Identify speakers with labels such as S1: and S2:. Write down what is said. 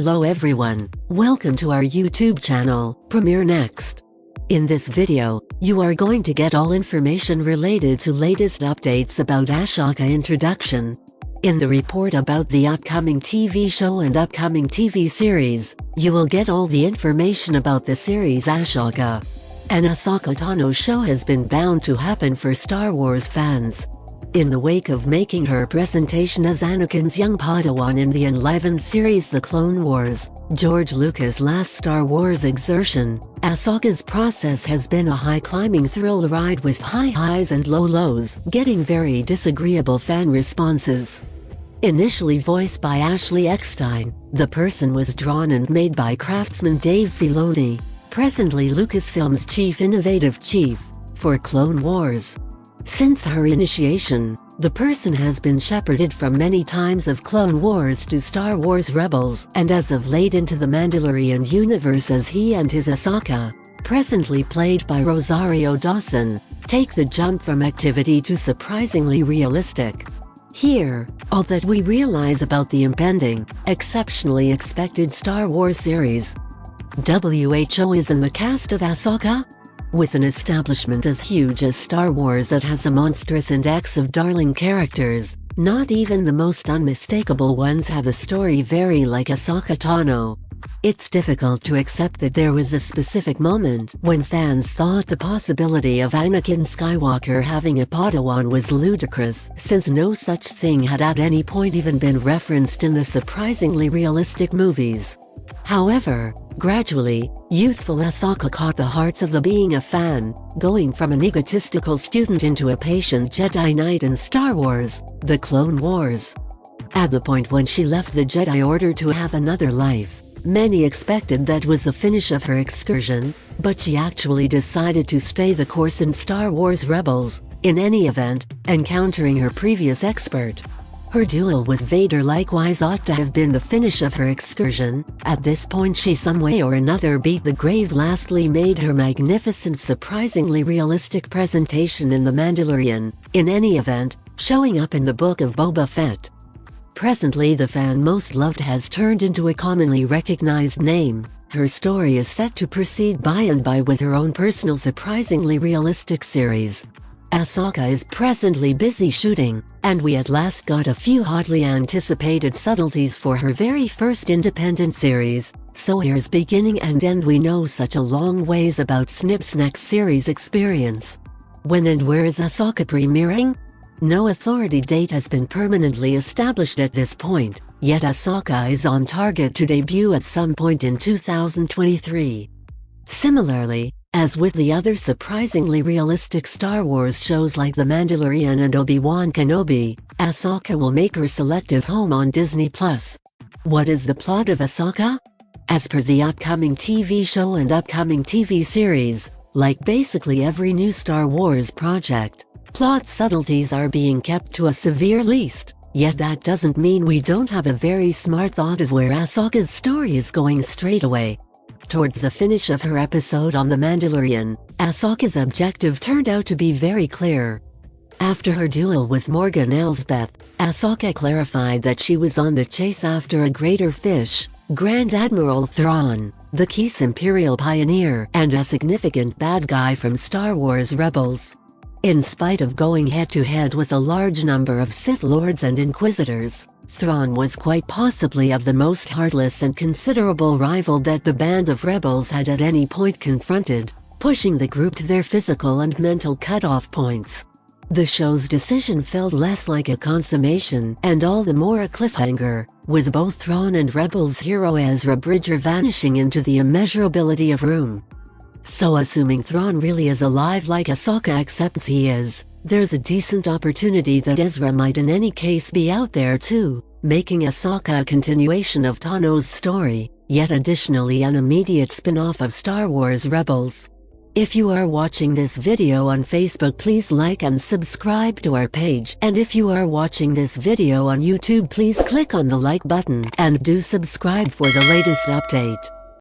S1: Hello everyone, welcome to our YouTube channel, Premiere Next. In this video, you are going to get all information related to latest updates about Ahsoka introduction. In the report about the upcoming TV show and upcoming TV series, you will get all the information about the series Ahsoka. An Ahsoka Tano show has been bound to happen for Star Wars fans. In the wake of making her presentation as Anakin's young Padawan in the enlivened series The Clone Wars, George Lucas' last Star Wars exertion, Ahsoka's process has been a high-climbing thrill ride with high highs and low lows, getting very disagreeable fan responses. Initially voiced by Ashley Eckstein, the person was drawn and made by craftsman Dave Filoni, presently Lucasfilm's chief innovative chief, for Clone Wars. Since her initiation, the person has been shepherded from many times of Clone Wars to Star Wars Rebels and as of late into the Mandalorian universe as he and his Ahsoka, presently played by Rosario Dawson, take the jump from activity to surprisingly realistic. Here, all that we realize about the impending, exceptionally expected Star Wars series. WHO is in the cast of Ahsoka? With an establishment as huge as Star Wars that has a monstrous index of darling characters, not even the most unmistakable ones have a story very like Ahsoka Tano. It's difficult to accept that there was a specific moment when fans thought the possibility of Anakin Skywalker having a Padawan was ludicrous, since no such thing had at any point even been referenced in the surprisingly realistic movies. However, gradually, youthful Ahsoka caught the hearts of the being a fan, going from an egotistical student into a patient Jedi Knight in Star Wars, The Clone Wars. At the point when she left the Jedi Order to have another life, many expected that was the finish of her excursion, but she actually decided to stay the course in Star Wars Rebels, in any event, encountering her previous expert. Her duel with Vader likewise ought to have been the finish of her excursion. At this point she some way or another beat the grave, lastly made her magnificent, surprisingly realistic presentation in The Mandalorian, in any event, showing up in the Book of Boba Fett. Presently the fan most loved has turned into a commonly recognized name. Her story is set to proceed by and by with her own personal surprisingly realistic series. Ahsoka is presently busy shooting, and we at last got a few hotly anticipated subtleties for her very first independent series, so here's beginning and end we know such a long ways about Snip's next series experience. When and where is Ahsoka premiering? No authority date has been permanently established at this point, yet Ahsoka is on target to debut at some point in 2023. Similarly, as with the other surprisingly realistic Star Wars shows like The Mandalorian and Obi-Wan Kenobi, Ahsoka will make her selective home on Disney+. What is the plot of Ahsoka? As per the upcoming TV show and upcoming TV series, like basically every new Star Wars project, plot subtleties are being kept to a severe least, yet that doesn't mean we don't have a very smart thought of where Ahsoka's story is going straight away. Towards the finish of her episode on The Mandalorian, Ahsoka's objective turned out to be very clear. After her duel with Morgan Elsbeth, Ahsoka clarified that she was on the chase after a greater fish, Grand Admiral Thrawn, the Kis Imperial pioneer and a significant bad guy from Star Wars Rebels. In spite of going head-to-head with a large number of Sith Lords and Inquisitors, Thrawn was quite possibly of the most heartless and considerable rival that the band of rebels had at any point confronted, pushing the group to their physical and mental cutoff points. The show's decision felt less like a consummation and all the more a cliffhanger, with both Thrawn and Rebels hero Ezra Bridger vanishing into the immeasurability of room. So assuming Thrawn really is alive like Ahsoka accepts he is, there's a decent opportunity that Ezra might in any case be out there too, making Ahsoka a continuation of Tano's story, yet additionally an immediate spin-off of Star Wars Rebels. If you are watching this video on Facebook, please like and subscribe to our page, and if you are watching this video on YouTube, please click on the like button and do subscribe for the latest update.